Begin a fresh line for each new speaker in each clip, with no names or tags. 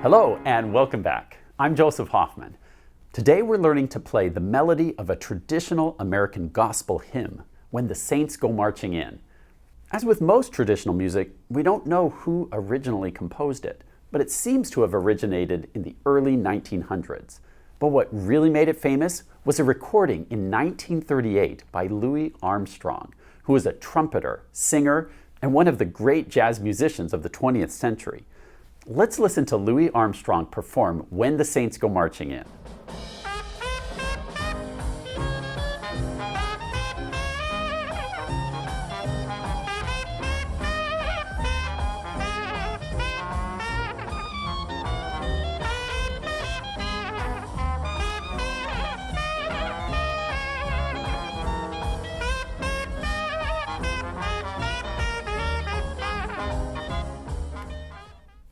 Hello and welcome back. I'm Joseph Hoffman. Today we're learning to play the melody of a traditional American gospel hymn, When the Saints Go Marching In. As with most traditional music, we don't know who originally composed it, but it seems to have originated in the early 1900s. But what really made it famous was a recording in 1938 by Louis Armstrong, who was a trumpeter, singer, and one of the great jazz musicians of the 20th century. Let's listen to Louis Armstrong perform When the Saints Go Marching In.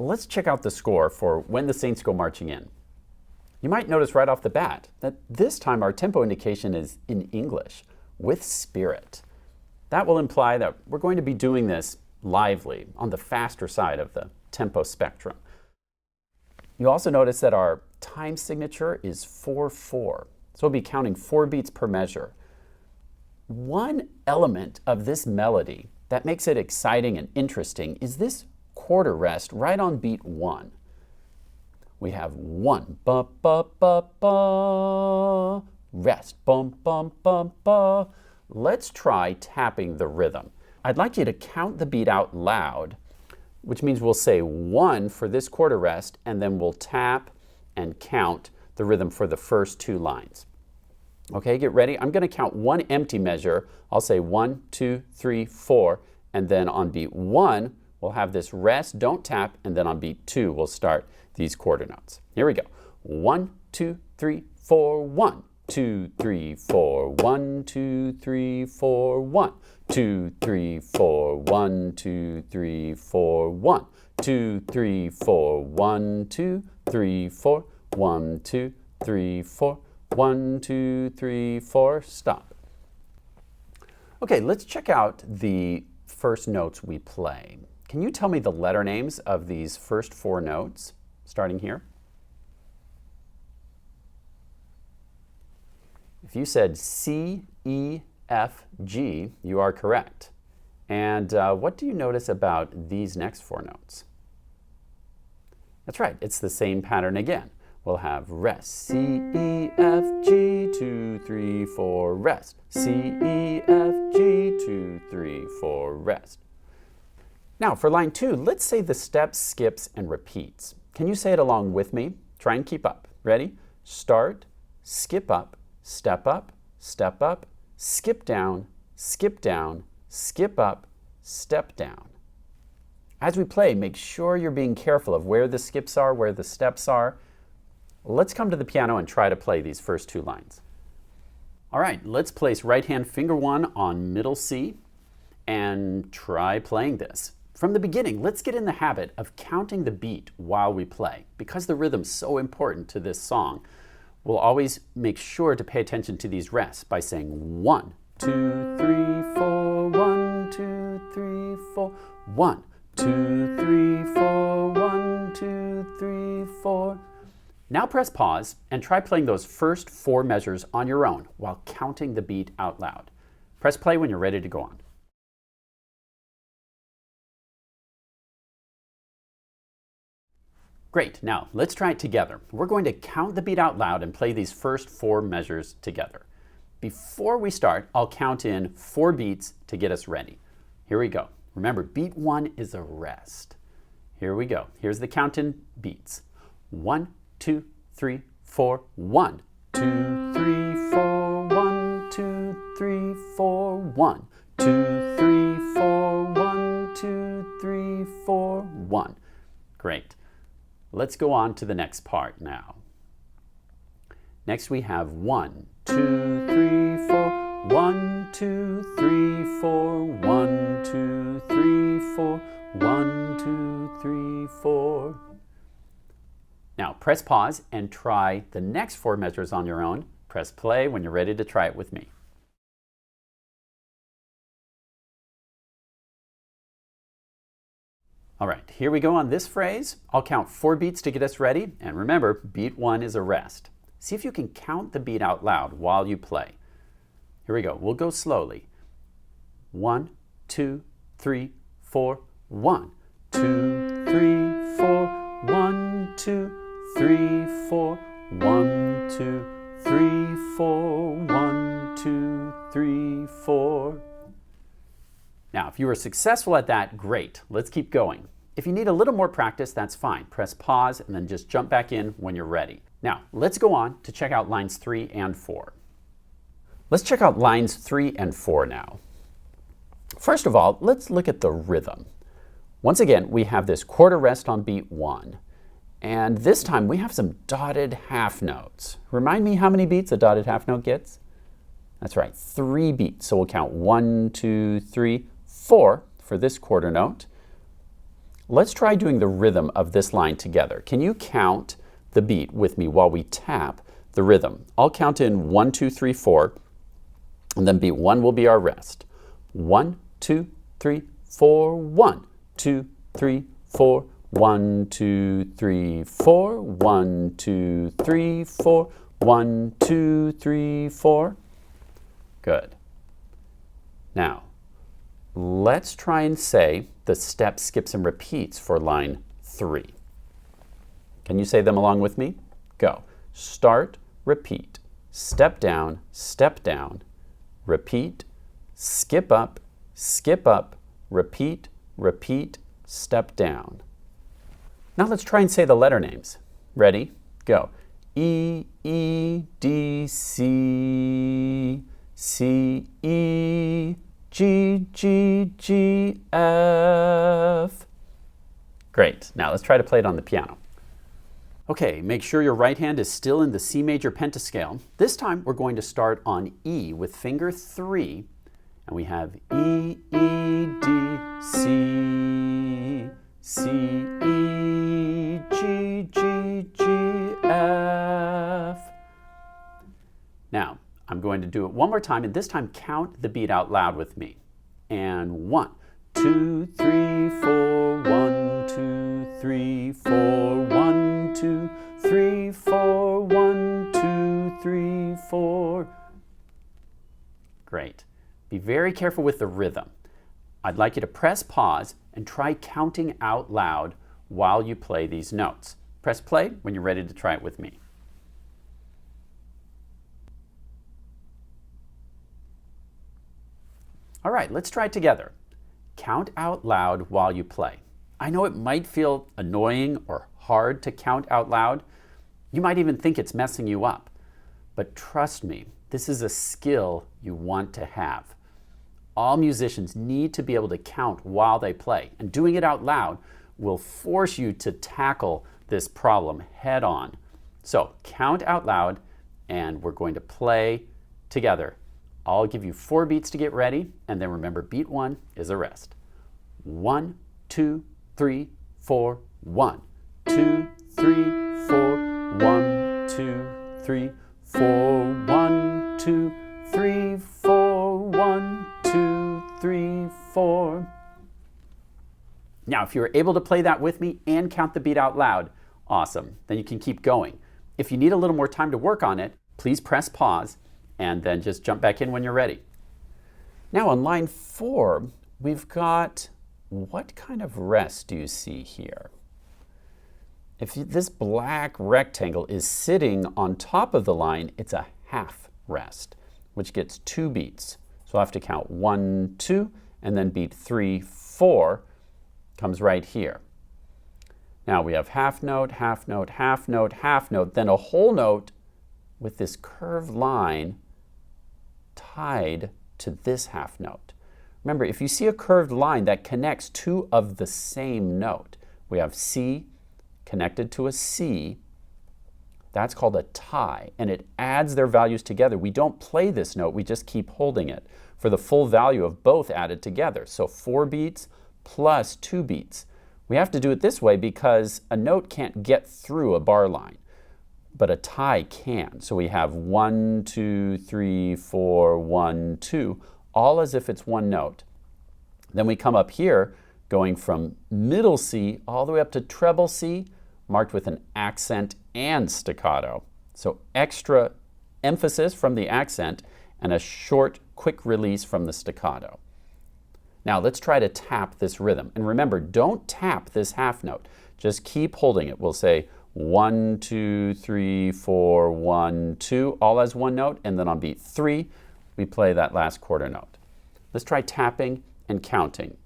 Let's check out the score for When the Saints Go Marching In. You might notice right off the bat that this time our tempo indication is in English, with spirit. That will imply that we're going to be doing this lively, on the faster side of the tempo spectrum. You also notice that our time signature is 4/4, so we'll be counting 4 beats per measure. One element of this melody that makes it exciting and interesting is this quarter rest right on beat 1. We have 1, ba ba ba ba, rest, bum bum bum ba. Let's try tapping the rhythm. I'd like you to count the beat out loud, which means we'll say 1 for this quarter rest, and then we'll tap and count the rhythm for the first 2 lines. Okay, get ready. I'm going to count 1 empty measure. I'll say 1, 2, 3, 4, and then on beat 1, we'll have this rest, don't tap, and then on beat 2, we'll start these quarter notes. Here we go. 1, 2, 3, 4, 1, 2, 3, 4, 1, 2, 3, 4, 1, 2, 3, 4, 1, 2, 3, 4, 1, 2, 3, 4, 1, 2, 3, 4, 1, 2, 3, 4, 1, 2, 3, 4, stop. Okay, let's check out the first notes we play. Can you tell me the letter names of these first 4 notes, starting here? If you said C, E, F, G, you are correct. And what do you notice about these next 4 notes? That's right, it's the same pattern again. We'll have rest, C, E, F, G, 2, 3, 4, rest. C, E, F, G, 2, 3, 4, rest. Now for line 2, let's say the steps, skips, and repeats. Can you say it along with me? Try and keep up. Ready? Start, skip up, step up, step up, skip down, skip down, skip up, step down. As we play, make sure you're being careful of where the skips are, where the steps are. Let's come to the piano and try to play these first 2 lines. All right, let's place right hand finger 1 on middle C and try playing this. From the beginning, let's get in the habit of counting the beat while we play. Because the rhythm's so important to this song, we'll always make sure to pay attention to these rests by saying 1, 2, 3, 4, 1, 2, 3, 4, 1, 2, 3, 4, 1, 2, 3, 4. Now press pause and try playing those first 4 measures on your own while counting the beat out loud. Press play when you're ready to go on. Great, now let's try it together. We're going to count the beat out loud and play these first 4 measures together. Before we start, I'll count in 4 beats to get us ready. Here we go. Remember, beat 1 is a rest. Here we go. Here's the count in beats. 1, 2, 3, 4, 1, 2, 3, 4, 1, 2, 3, 4, 1, 2, 3, 4, 1, 2, 3, 4, 1. Great. Let's go on to the next part now. Next we have 1, 2, 3, 4, 1, 2, 3, 4, 1, 2, 3, 4, 1, 2, 3, 4. Now press pause and try the next 4 measures on your own. Press play when you're ready to try it with me. All right, here we go on this phrase. I'll count 4 beats to get us ready. And remember, beat 1 is a rest. See if you can count the beat out loud while you play. Here we go. We'll go slowly. 1, 2, 3, 4. 1, 2, 3, 4. 1, 2, 3, 4. 1, 2, 3, 4. 1, 2, 3, 4. Now, if you were successful at that, great. Let's keep going. If you need a little more practice, that's fine. Press pause and then just jump back in when you're ready. Now, let's go on to check out lines 3 and 4. Let's check out lines 3 and 4 now. First of all, let's look at the rhythm. Once again, we have this quarter rest on beat 1. And this time we have some dotted half notes. Remind me how many beats a dotted half note gets? That's right, 3 beats. So we'll count 1, 2, 3, 4 for this quarter note. Let's try doing the rhythm of this line together. Can you count the beat with me while we tap the rhythm? I'll count in 1, 2, 3, 4, and then beat 1 will be our rest. 1, 2, 3, 4, 1, 2, 3, 4, 1, 2, 3, 4, 1, 2, 3, 4, 1, 2, 3, 4. Good. Now, let's try and say the steps, skips, and repeats for line 3. Can you say them along with me? Go. Start, repeat, step down, repeat, skip up, repeat, repeat, step down. Now let's try and say the letter names. Ready? Go. E, E, D, C, C, E, G, G, G, F. Great. Now let's try to play it on the piano. Okay, make sure your right hand is still in the C major pentascale. This time we're going to start on E with finger 3, and we have E, E, D, C, C, E, G, G, G, F. Now, I'm going to do it one more time, and this time count the beat out loud with me. And 1, 2, 3, 4, 1, 2, 3, 4, 1, 2, 3, 4, 1, 2, 3, 4. Great. Be very careful with the rhythm. I'd like you to press pause and try counting out loud while you play these notes. Press play when you're ready to try it with me. All right, let's try it together. Count out loud while you play. I know it might feel annoying or hard to count out loud. You might even think it's messing you up. But trust me, this is a skill you want to have. All musicians need to be able to count while they play, and doing it out loud will force you to tackle this problem head on. So count out loud, and we're going to play together. I'll give you 4 beats to get ready, and then remember, beat 1 is a rest. 1, 2, 3, 4, 1, 2, 3, 4, 1, 2, 3, 4, 1, 2, 3, 4, 1, 2, 3, 4. Now, if you were able to play that with me and count the beat out loud, awesome. Then you can keep going. If you need a little more time to work on it, please press pause and then just jump back in when you're ready. Now on line 4, we've got, what kind of rest do you see here? If this black rectangle is sitting on top of the line, it's a half rest, which gets 2 beats. So I'll have to count 1, 2, and then beat 3, 4 comes right here. Now we have half note, half note, half note, half note, then a whole note with this curved line tied to this half note. Remember, if you see a curved line that connects 2 of the same note, we have C connected to a C, that's called a tie, and it adds their values together. We don't play this note, we just keep holding it for the full value of both added together. So 4 beats plus 2 beats. We have to do it this way because a note can't get through a bar line, but a tie can. So we have 1, 2, 3, 4, 1, 2, all as if it's one note. Then we come up here going from middle C all the way up to treble C, marked with an accent and staccato. So extra emphasis from the accent and a short, quick release from the staccato. Now let's try to tap this rhythm. And remember, don't tap this half note. Just keep holding it. We'll say 1, 2, 3, 4, 1, 2, all as one note, and then on beat 3, we play that last quarter note. Let's try tapping and counting.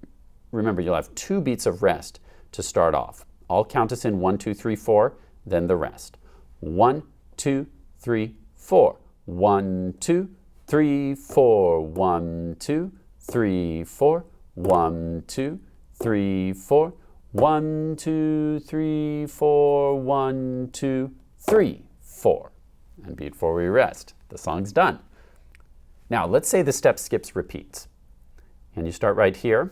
Remember, you'll have 2 beats of rest to start off. I'll count us in 1, 2, 3, 4, then the rest. 1, 2, 3, 4. 1, 2, 3, 4. 1, 2, 3, 4. 1, 2, 3, 4. 1, 2, 3, 4. 1, 2, 3, 4. And beat 4 we rest. The song's done. Now let's say the step skips repeats. And you start right here.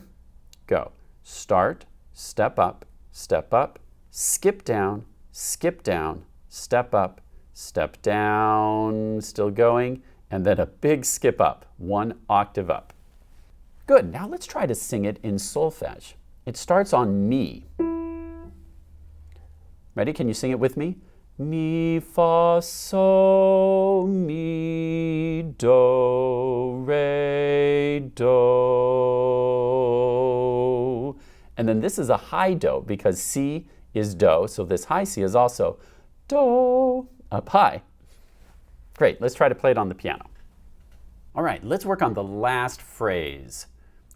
Go. Start, step up, skip down, step down, still going, and then a big skip up, 1 octave up. Good, now let's try to sing it in solfege. It starts on mi. Ready? Can you sing it with me? Mi, fa, sol, mi, do, re, do. And then this is a high do because C is do, so this high C is also do, up high. Great, let's try to play it on the piano. All right, let's work on the last phrase.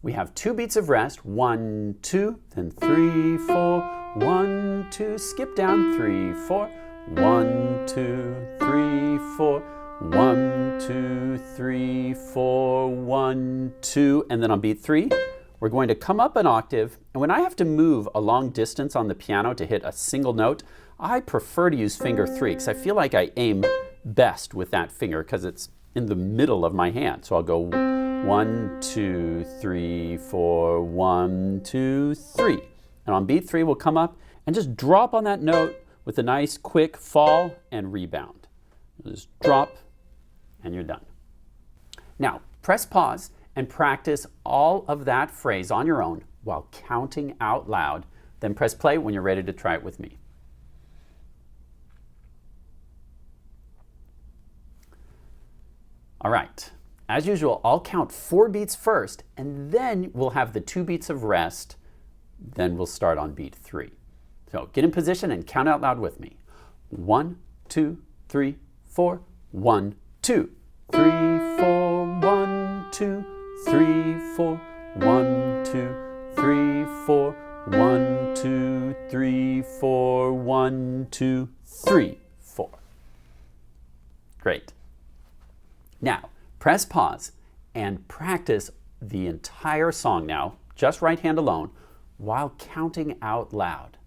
We have 2 beats of rest, 1, 2, then 3, 4, 1, 2, skip down, 3, 4, 1, 2, 3, 4, 1, 2, 3, 4, 1, 2, and then on beat 3, we're going to come up an octave, and when I have to move a long distance on the piano to hit a single note, I prefer to use finger 3 because I feel like I aim best with that finger because it's in the middle of my hand. So I'll go 1, 2, 3, 4, 1, 2, 3. And on beat 3, we'll come up and just drop on that note with a nice quick fall and rebound. Just drop and you're done. Now, press pause and practice all of that phrase on your own while counting out loud. Then press play when you're ready to try it with me. All right, as usual, I'll count 4 beats first, and then we'll have the 2 beats of rest. Then we'll start on beat 3. So get in position and count out loud with me. 1, 2, 3, 4. 1, 2, 3, 4. 1, 2, 3, 4. 1, 2, 3, 4. 1, 2, 3, 4. 1, 2, 3, 4. Great. Now, press pause and practice the entire song now, just right hand alone, while counting out loud.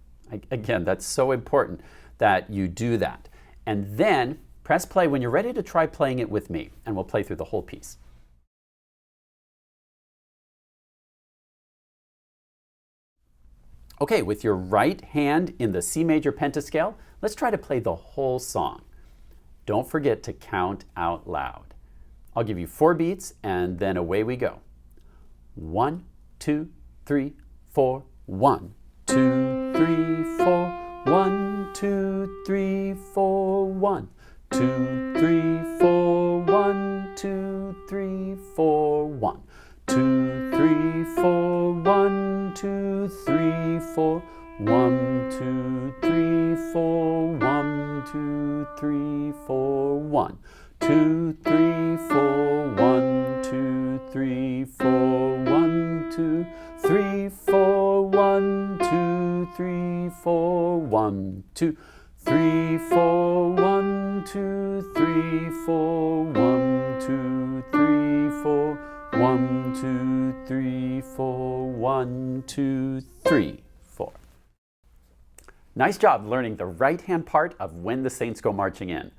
Again, that's so important that you do that. And then press play when you're ready to try playing it with me, and we'll play through the whole piece. Okay, with your right hand in the C major pentascale, let's try to play the whole song. Don't forget to count out loud. I'll give you 4 beats and then away we go. 1, 2, 3, 4. 1, 2, 3, 4. 1, 2, 3, 4. 1, 2, 3, 4. 1, 2, 3, 4. 1, 2, 3, 4. 1, 2, 3, 4. 1, 2, 3, 4. 1, 2, 3, 4. 1, 2, 3, 4. 1, 2, 3, 4. 1, 2, 3, 4. 1, 2, 3, 4. 1, 2, 3, 4. 1, 2, 3, 4. 1, 2, 3, 4. 1, 2, 3, 4. 1, 2, 3, 4. Nice job learning the right-hand part of When the Saints Go Marching In.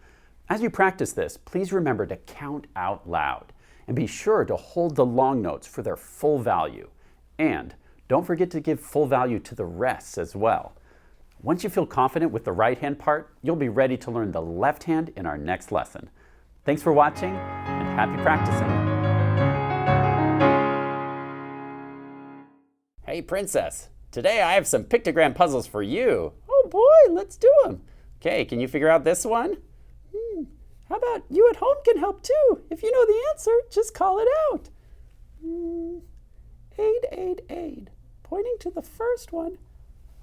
As you practice this, please remember to count out loud and be sure to hold the long notes for their full value. And don't forget to give full value to the rests as well. Once you feel confident with the right-hand part, you'll be ready to learn the left hand in our next lesson. Thanks for watching and happy practicing. Hey, Hey, Princess, today I have some pictogram puzzles for you. Oh boy, let's do them. Okay, can you figure out this one? How about you at home can help too? If you know the answer, just call it out. Aid, aid, aid. Pointing to the first one.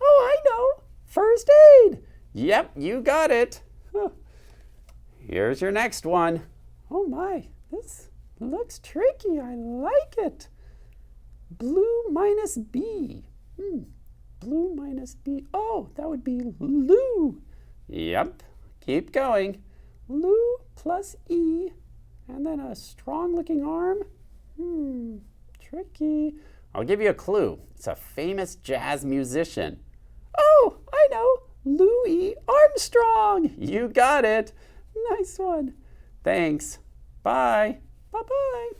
Oh, I know. First aid. Yep, you got it. Huh. Here's your next one. Oh my, this looks tricky. I like it. Blue minus B. Blue minus B. Oh, that would be Lou. Yep, keep going. Lou plus E, and then a strong-looking arm. Tricky. I'll give you a clue. It's a famous jazz musician. Oh, I know. Louis Armstrong. You got it. Nice one. Thanks. Bye. Bye-bye.